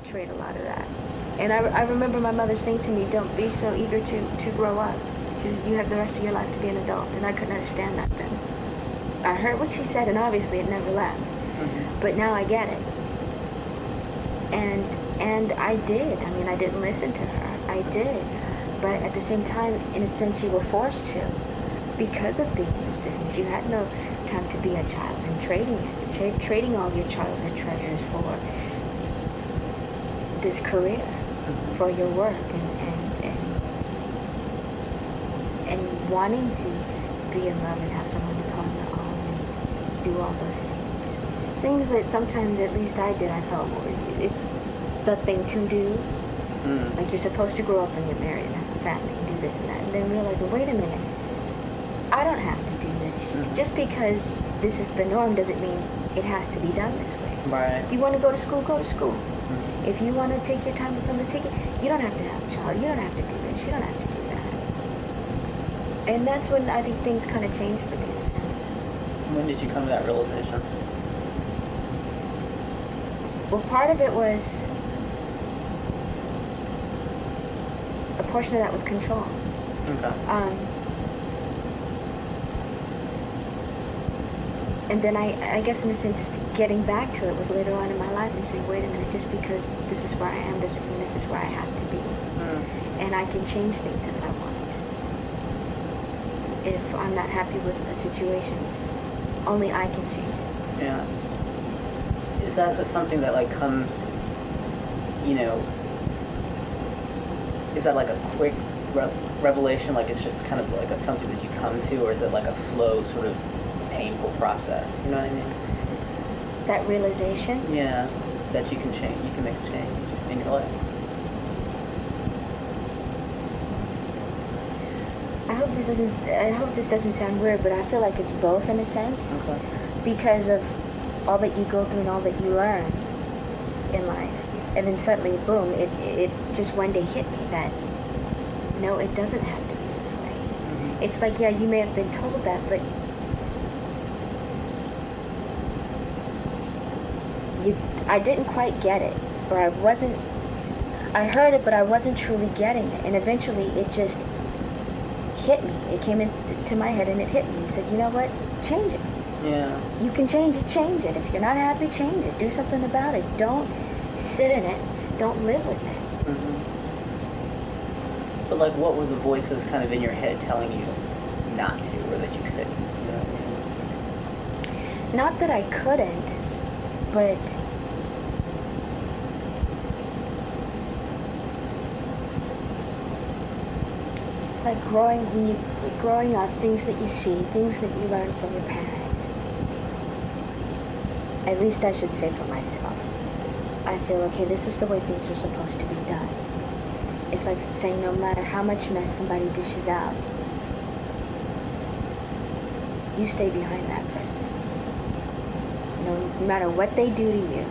perpetuate a lot of that. And I remember my mother saying to me, don't be so eager to grow up. Just, you have the rest of your life to be an adult. And I couldn't understand that then. I heard what she said, and obviously it never left. Mm-hmm. But now I get it. And I did. I mean, I didn't listen to her. I did. But at the same time, in a sense, you were forced to. Because of being in this business, you had no time to be a child and trading all your childhood treasures for this career, for your work, and wanting to be in love and have someone to call your own and do all those things. Things that sometimes, at least I did, I felt it's the thing to do. Like you're supposed to grow up and get married and have a family and do this and that. And then realizing, wait a minute, I don't have to do this. Just because this is the norm doesn't mean it has to be done this way. Right. If you want to go to school, go to school. If you want to take your time with someone, take it. You don't have to have a child. You don't have to do this. You don't have to do that. And that's when I think things kind of change for me in a sense. When did you come to that realization? Well, part of it was, a portion of that was control. Okay. And then I guess in a sense, getting back to it was later on in my life and saying, wait a minute, just because this is where I am doesn't mean this is where I have to be. And I can change things if I want. If I'm not happy with a situation, only I can change it. Yeah. Is that something that like comes, you know, is that like a quick revelation, like it's just kind of like something that you come to, or is it like a slow sort of painful process? You know what I mean? That realization? Yeah, that you can change, you can make a change in your life. I hope this doesn't sound weird, but I feel like it's both in a sense. Okay. Because of all that you go through and all that you learn in life. And then suddenly, boom, it just one day hit me that, no, it doesn't have to be this way. Mm-hmm. It's like, yeah, you may have been told that, but I didn't quite get it, or I heard it, but I wasn't truly getting it. And eventually it just hit me. It came into my head and it hit me and said, you know what, change it. Yeah. You can change it, change it. If you're not happy, change it. Do something about it. Don't sit in it. Don't live with it. Mm-hmm. But like, what were the voices kind of in your head telling you not to, or that you couldn't? You know what I mean? Not that I couldn't, but it's like growing up, things that you see, things that you learn from your parents. At least I should say for myself. I feel, okay, this is the way things are supposed to be done. It's like saying no matter how much mess somebody dishes out, you stay behind that person. No matter what they do to you,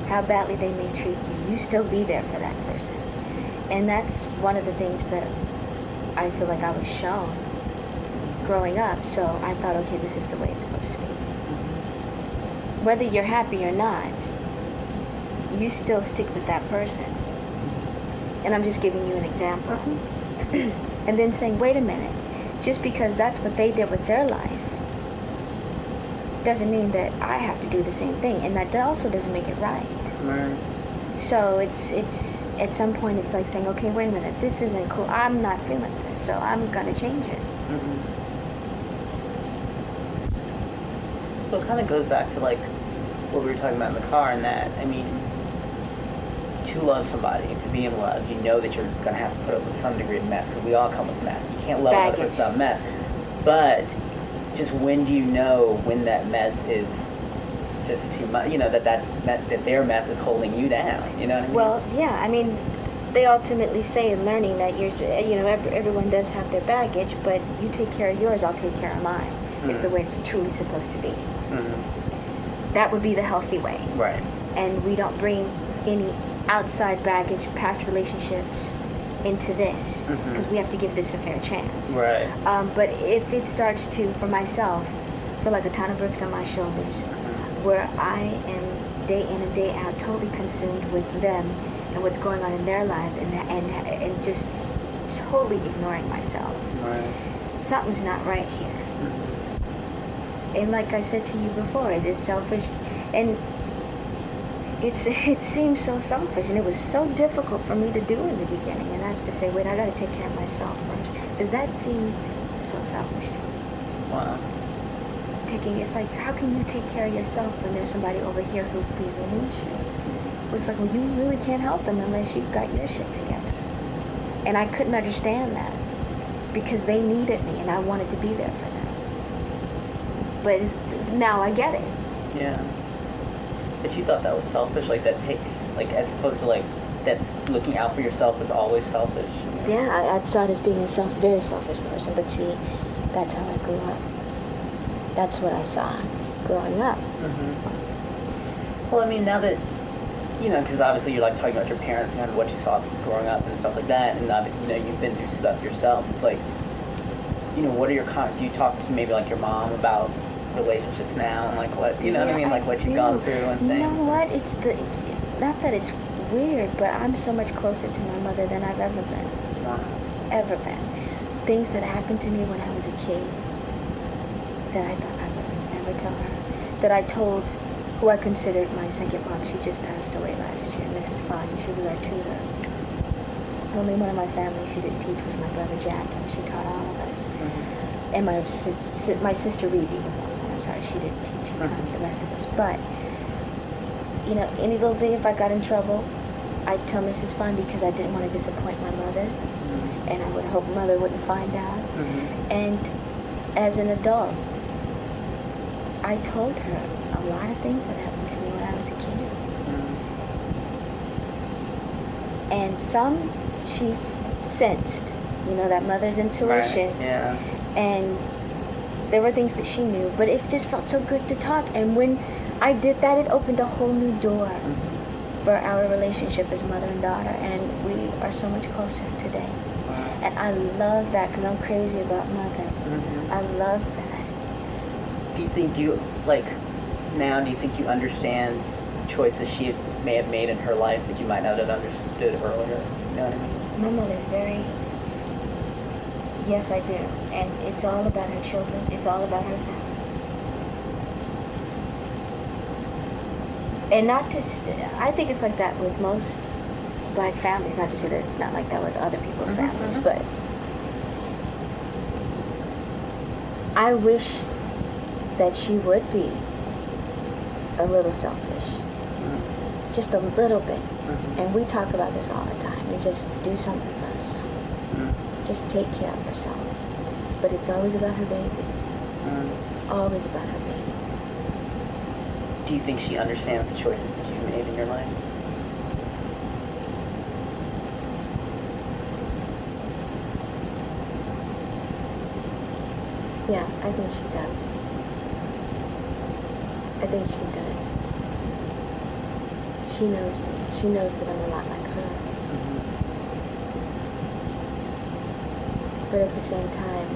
how badly they may treat you, you still be there for that person. And that's one of the things that I feel like I was shown growing up. So I thought, okay, this is the way it's supposed to be. Whether you're happy or not, you still stick with that person. And I'm just giving you an example. And then saying, wait a minute, just because that's what they did with their life doesn't mean that I have to do the same thing. And that also doesn't make it right. Right. So it's at some point it's like saying, okay, wait a minute, this isn't cool. I'm not feeling this, so I'm going to change it. Mm-hmm. So it kind of goes back to like what we were talking about in the car, and that, I mean, to love somebody, to be in love, you know that you're going to have to put up with some degree of mess, because we all come with mess. You can't love another person without mess. But just when do you know when that mess is just too much, you know, that their mess is holding you down, you know what I mean? Well, yeah, I mean, they ultimately say in learning that everyone does have their baggage, but you take care of yours, I'll take care of mine. Mm-hmm. Is the way it's truly supposed to be. Mm-hmm. That would be the healthy way. Right. And we don't bring any outside baggage, past relationships into this, because we have to give this a fair chance. Right. But if it starts to, for myself, feel like a ton of bricks on my shoulders, where I am day in and day out, totally consumed with them and what's going on in their lives, and just totally ignoring myself. Right. Something's not right here. Mm-hmm. And like I said to you before, it is selfish, and it seems so selfish, and it was so difficult for me to do in the beginning. And that's to say, wait, I got to take care of myself first. Does that seem so selfish to me? Wow. It's like, how can you take care of yourself when there's somebody over here who really needs you? It's like, well, you really can't help them unless you've got your shit together. And I couldn't understand that because they needed me and I wanted to be there for them. But now I get it. Yeah. But you thought that was selfish, like that like as opposed to like that looking out for yourself is always selfish. You know? Yeah, I saw it as being a very selfish person, but see, that's how I grew up. That's what I saw growing up. Mm-hmm. Well, I mean, now that, you know, because obviously you're like talking about your parents and kind of what you saw growing up and stuff like that, and now that, you know, you've been through stuff yourself, it's like, you know, what are your do you talk to maybe like your mom about relationships now and like what, you know what I mean, like what you've gone through and things? You know what, not that it's weird, but I'm so much closer to my mother than I've ever been. Wow. Ever been. Things that happened to me when I was a kid that I thought I would never tell her. That I told who I considered my second mom. She just passed away last year, Mrs. Fine. She was our tutor. Only one of my family she didn't teach was my brother Jack, and she taught all of us. Mm-hmm. And my sister Reevy was not one. I'm sorry, she didn't teach. She taught the rest of us. But, you know, any little thing, if I got in trouble, I'd tell Mrs. Fine because I didn't want to disappoint my mother. Mm-hmm. And I would hope mother wouldn't find out. Mm-hmm. And as an adult, I told her a lot of things that happened to me when I was a kid. Mm-hmm. And some she sensed, you know, that mother's intuition. Right. Yeah. And there were things that she knew, but it just felt so good to talk. And when I did that, it opened a whole new door for our relationship as mother and daughter, and we are so much closer today. Wow. And I love that because I'm crazy about mother. Mm-hmm. I love that. Do you think do you understand choices she may have made in her life that you might not have understood earlier? You know what I mean? My mother's yes, I do. And it's all about her children. It's all about her family. And I think it's like that with most black families. Not to say that it's not like that with other people's families, but I wish that she would be a little selfish. Just a little bit. And we talk about this all the time. And just do something for herself. Just take care of herself. But it's always about her babies. Always about her babies. Do you think she understands the choices that you've made in your life? Yeah, I think she does. I think she does. She knows me. She knows that I'm a lot like her. Mm-hmm. But at the same time,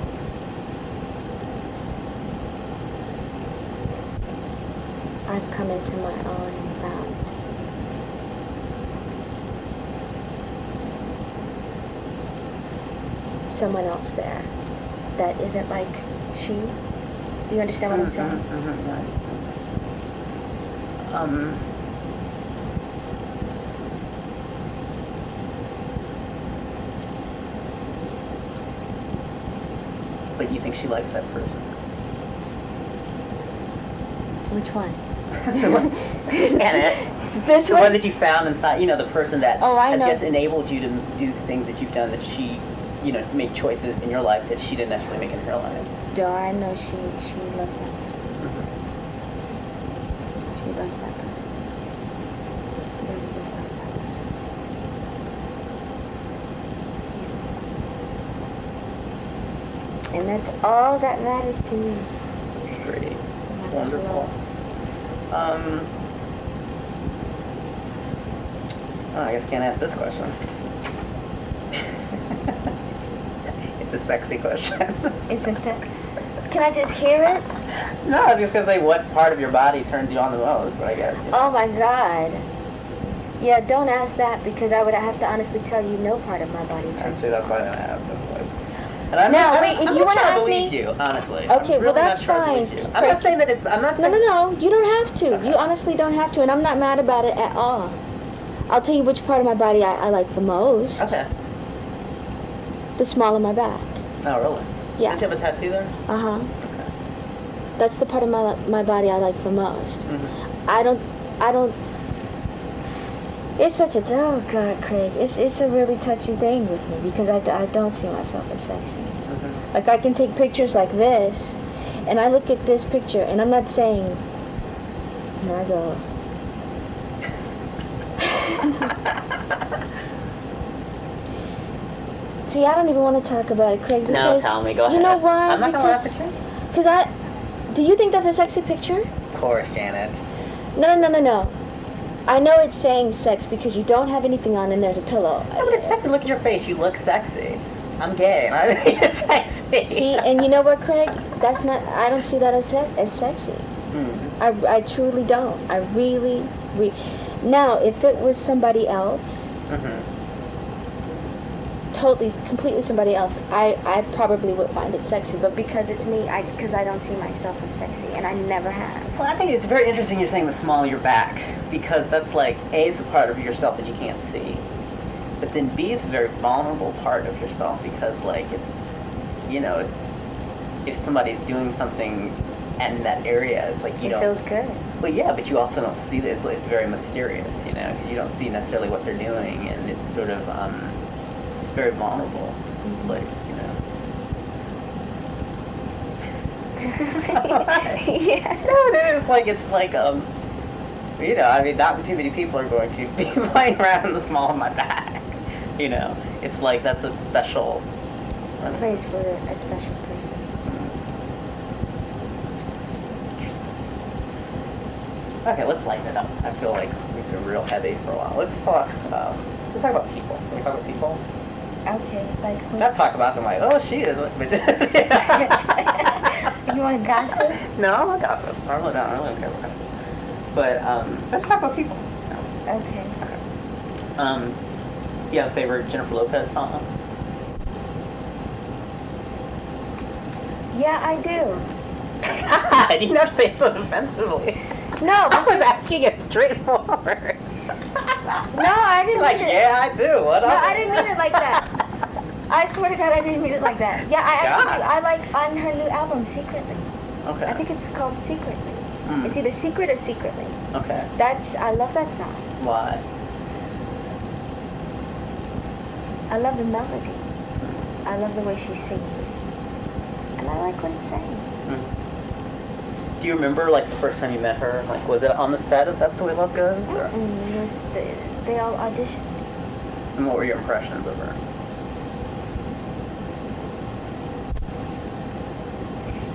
I've come into my own and found someone else there that isn't like she. Do you understand what I'm saying? But you think she likes that person? Which one? Annette. This one that you found inside, you know, the person that has know. just enabled you to do the things that you've done, that she, you know, make choices in your life that she didn't necessarily make in her life. I know she loves that person. She loves that person. She really just loves that person. And that's all that matters to me. Great. Wonderful. I guess I can't ask this question. It's a sexy question. It's a Can I just hear it? No, I was just gonna say what part of your body turns you on the most, I guess. Oh my God. Yeah, don't ask that because I would have to honestly tell you no part of my body turns Actually, me that's on. why I didn't ask. And I'm Now, not, wait, if I'm you not wanna sure I ask believe me- you, honestly. Okay, I'm well, really that's not sure I believe fine. you. I'm not saying that it's. I'm not No, saying. no, no. You don't have to. Okay. You honestly don't have to, and I'm not mad about it at all. I'll tell you which part of my body I like the most. Okay. The small of my back. Oh, really? Yeah. Did you have a tattoo there? Uh-huh. Okay. That's the part of my body I like the most. Mm-hmm. I don't. It's such a, oh God, Craig, it's a really touchy thing with me because I don't see myself as sexy. Mm-hmm. Like I can take pictures like this, and I look at this picture, and I'm not saying, here I go. See, I don't even want to talk about it, Craig, because No, tell me. Go ahead. you know why? I'm not gonna laugh at you. Because do you think that's a sexy picture? Of course, Janet. No. I know it's saying sex because you don't have anything on and there's a pillow. I would expect to look at your face. You look sexy. I'm gay, and I think you're sexy. See, and you know what, Craig? That's not. I don't see that as sexy. Mm. I truly don't. I really. Now, if it was somebody else, Mm-hmm. totally, completely somebody else, I probably would find it sexy. But because it's me, because I don't see myself as sexy, and I never have. Well, I think it's very interesting you're saying the small of your back, because that's like, A, it's a part of yourself that you can't see. But then B, it's a very vulnerable part of yourself because, like, it's, you know, if somebody's doing something in that area, it's like you It don't... feels good. Well, yeah, but you also don't see that. It's very mysterious, you know, because you don't see necessarily what they're doing, and it's sort of very vulnerable place, you know. Yeah. No, it is like you know, I mean, not too many people are going to be playing around in the small of my back. You know, it's like that's a special Place for a special person. Okay, let's lighten it up. I feel like we've been real heavy for a while. Let's talk about people. Can we talk about people? Okay, like who? Not talk about them like, oh, she is. You want to gossip? No, I'm not gossip. I really don't care about gossip. But let's talk about people. Okay. You have a favorite Jennifer Lopez song? Yeah, I do. God, you don't say so defensively. No, I was asking it straightforward. No, I didn't Like, mean it. yeah, I do. What No, up? I didn't mean it like that. I swear to God, I didn't mean it like that. Yeah, I actually, God. I like on her new album, Secretly. Okay. I think it's called Secretly. Mm. It's either Secret or Secretly. Okay. I love that song. Why? I love the melody. I love the way she sings. And I like what it's saying. Do you remember, like, the first time you met her? Like, was it on the set of That's the Way Love Goes? Or? And they all auditioned. And what were your impressions of her?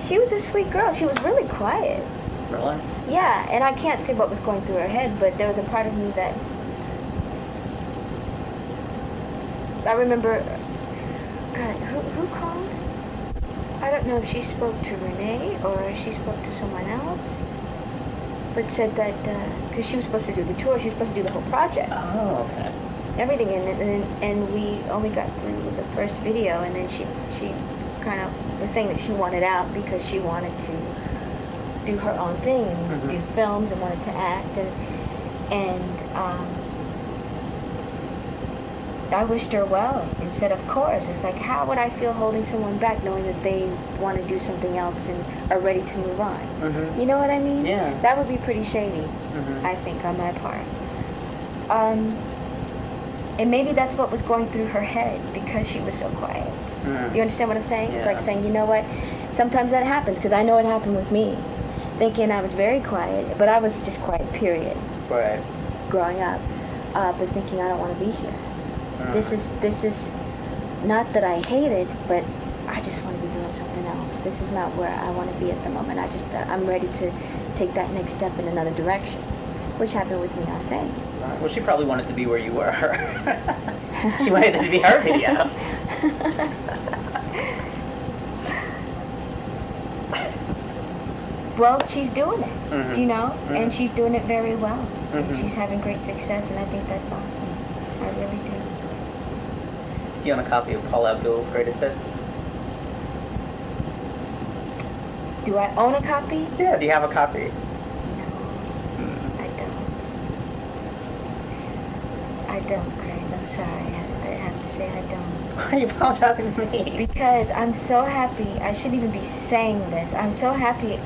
She was a sweet girl. She was really quiet. Really? Yeah, and I can't say what was going through her head, but there was a part of me that I remember. God, who called? I don't know if she spoke to Renee or if she spoke to someone else, but said that because she was supposed to do the tour, she was supposed to do the whole project, Oh, okay. everything, and we only got through the first video, and then she kind of was saying that she wanted out because she wanted to do her own thing, and do films, and wanted to act, and I wished her well and said, of course. It's like, how would I feel holding someone back knowing that they want to do something else and are ready to move on? Mm-hmm. You know what I mean? Yeah. That would be pretty shady, Mm-hmm. I think, on my part. And maybe that's what was going through her head because she was so quiet. Mm. You understand what I'm saying? It's like Yeah. saying, you know what? Sometimes that happens because I know it happened with me. Thinking I was very quiet, but I was just quiet, period, Right. growing up. But thinking I don't want to be here. Mm. This is not that I hate it, but I just want to be doing something else. This is not where I want to be at the moment. I'm ready to take that next step in another direction, which happened with me on Fame. Right. Well, she probably wanted to be where you were. She wanted it to be her video. well, she's doing it, Mhm. you know, Mhm. and she's doing it very well. And Mhm. she's having great success, and I think that's awesome. I really do. Do you own a copy of Paula Abdul's Greatest Hits? Do I own a copy? Yeah, do you have a copy? No, Mm. I don't. I don't, Craig. I'm sorry. I have to say I don't. Why are you apologizing to me? Because I'm so happy. I shouldn't even be saying this. I'm so happy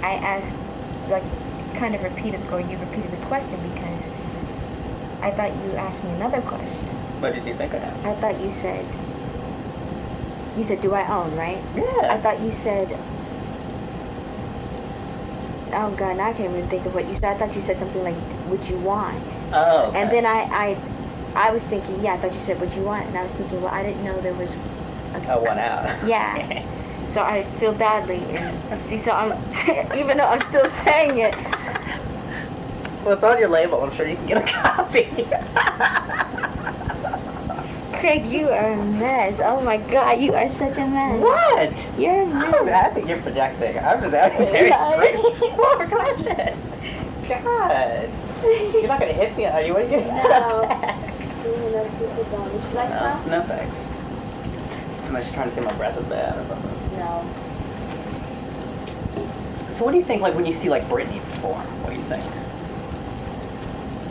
I asked, like, kind of repeated, or you repeated the question, because I thought you asked me another question. What did you think of him? I thought you said, do I own, right? Yeah. I thought you said, oh God, now I can't even think of what you said. I thought you said something like, would you want? Oh, okay. And then I was thinking, yeah, I thought you said, would you want? And I was thinking, well, I didn't know there was Oh, one out. Yeah. So I feel badly. And see, so I'm, even though I'm still saying it. Well, it's on your label. I'm sure you can get a copy. Craig, you are a mess. Oh my God, you are such a mess. What? You're a mess. I think you're projecting. I'm just asking very straightforward question. God. You're not going to hit me, are you? What are you No. Would you like some? No, thanks. Unless you're trying to say my breath is bad or something. No. So what do you think, like, when you see, like, Britney perform? What do you think?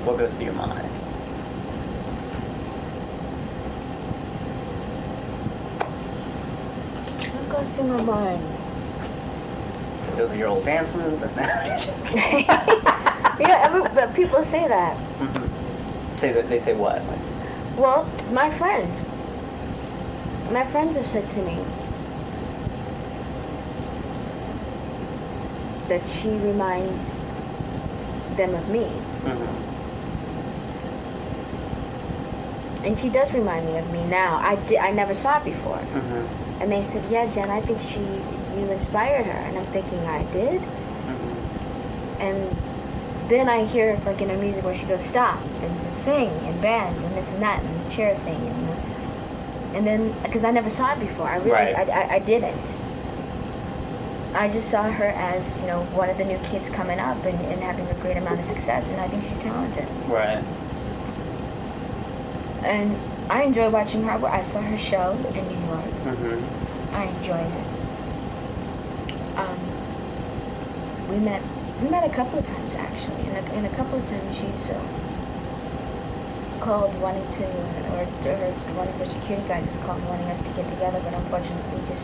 What goes through your mind? What goes through my mind? Those are your old dance moves? But people say that. Mm-hmm. They say what? Like, Well, my friends have said to me that she reminds them of me. mm-hmm. And she does remind me of me now. I never saw it before. Mm-hmm. And they said, yeah, Jen, I think you inspired her. And I'm thinking, I did? Mm-hmm. And then I hear, like, in her music where she goes, stop, and to sing, and bend, and this and that, and the chair thing. And then, because I never saw it before. I really, Right. I didn't. I just saw her as, one of the new kids coming up and having a great amount of success, and I think she's talented. Right. And I enjoy watching her. I saw her show in New York. Mm-hmm. I enjoyed it. We met a couple of times, actually. And a couple of times she's called wanting to, or one of her security guys has called wanting us to get together, but unfortunately just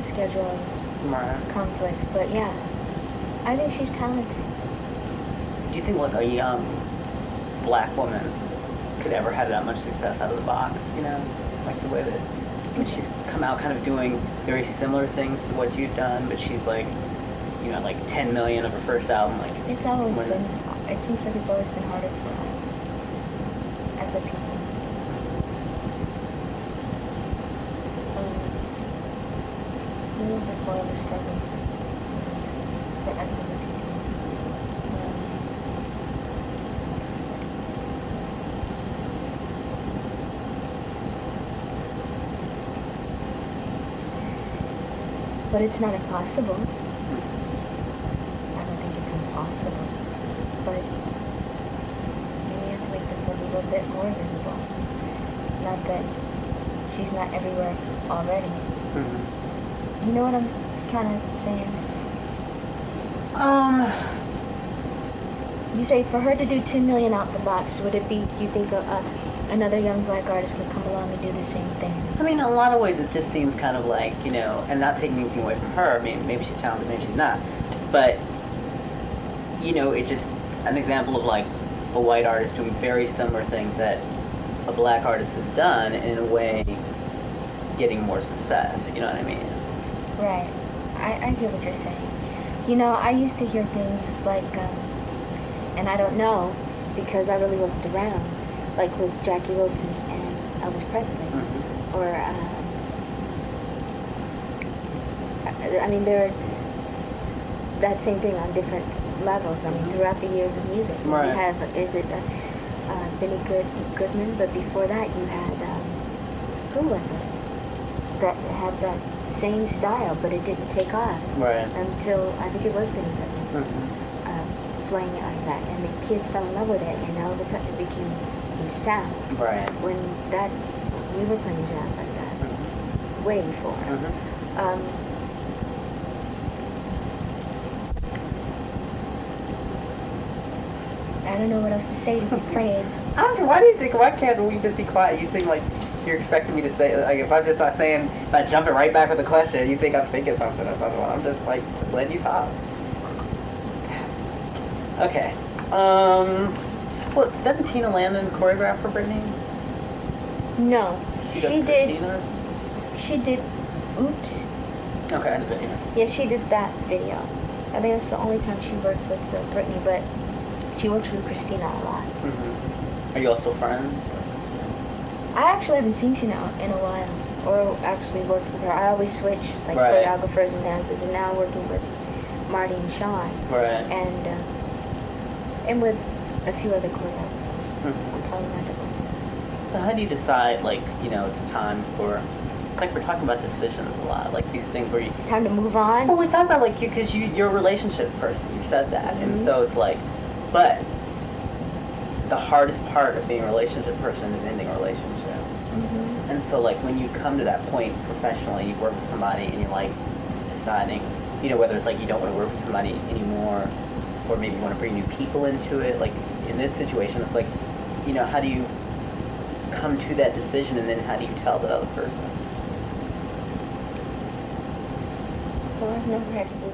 schedule Right. conflicts. But yeah, I think she's talented. Do you think, like, a young black woman could ever have that much success out of the box, like the way that she's come out kind of doing very similar things to what you've done, but she's like, like 10 million of her first album, like, It's always when- been, it seems like it's always been harder for us as a people. Even before I was struggling for everyone. But it's not impossible. I don't think it's impossible. But maybe have to make themselves a little bit more visible. Not that she's not everywhere already. Mhm. You know what I'm kind of saying? You say for her to do 10 million out the box, would it be, do you think another young black artist could come along and do the same thing? I mean, in a lot of ways, it just seems kind of like, and not taking anything away from her. I mean, maybe she's talented, maybe she's not. But, it's just an example of, like, a white artist doing very similar things that a black artist has done, and in a way, getting more success. You know what I mean? Right. I hear what you're saying. I used to hear things like, and I don't know, because I really wasn't around, like with Jackie Wilson and Elvis Presley. Mm-hmm. Or, I mean, they're that same thing on different levels. I mean, throughout the years of music. Right. You have, Benny Goodman, but before that you had, who was it that had that same style, but it didn't take off Right. until I think it was Benny Goodman flying out of that, and the kids fell in love with it, and all of a sudden it became his sound. Right. When that we were playing jazz like that way before. I don't know what else to say to be afraid. Why do you think? Why can't we just be quiet? You seem like you're expecting me to say, like, if I'm just not saying, if I'm jumping right back with a question, you think I'm thinking something or something. I'm just like, just letting you talk. Okay. Well, doesn't Tina Landon choreograph for Britney? No, She she does did. Christina? She did. Oops. Okay, the video. Yeah, she did that video. I think that's the only time she worked with Britney, but she works with Christina a lot. Are you all still friends? I actually haven't seen Tina in a while, or actually worked with her. I always switch, like Right. choreographers and dancers, and now working with Marty and Sean, Right. and with a few other choreographers. Mhm. I'm probably not doing. So how do you decide, like, you know, it's time for, like, we're talking about decisions a lot, like these things where you, Time to move on. well, we talk about, like, because you're a relationship person, you said that, and so it's like, but the hardest part of being a relationship person is ending a relationship. And so, like, when you come to that point professionally, you work with somebody and you're, like, deciding, you know, whether it's, like, you don't want to work with somebody anymore, or maybe you want to bring new people into it, like, in this situation, it's like, you know, how do you come to that decision, and then how do you tell that other person? Well, I've never had to move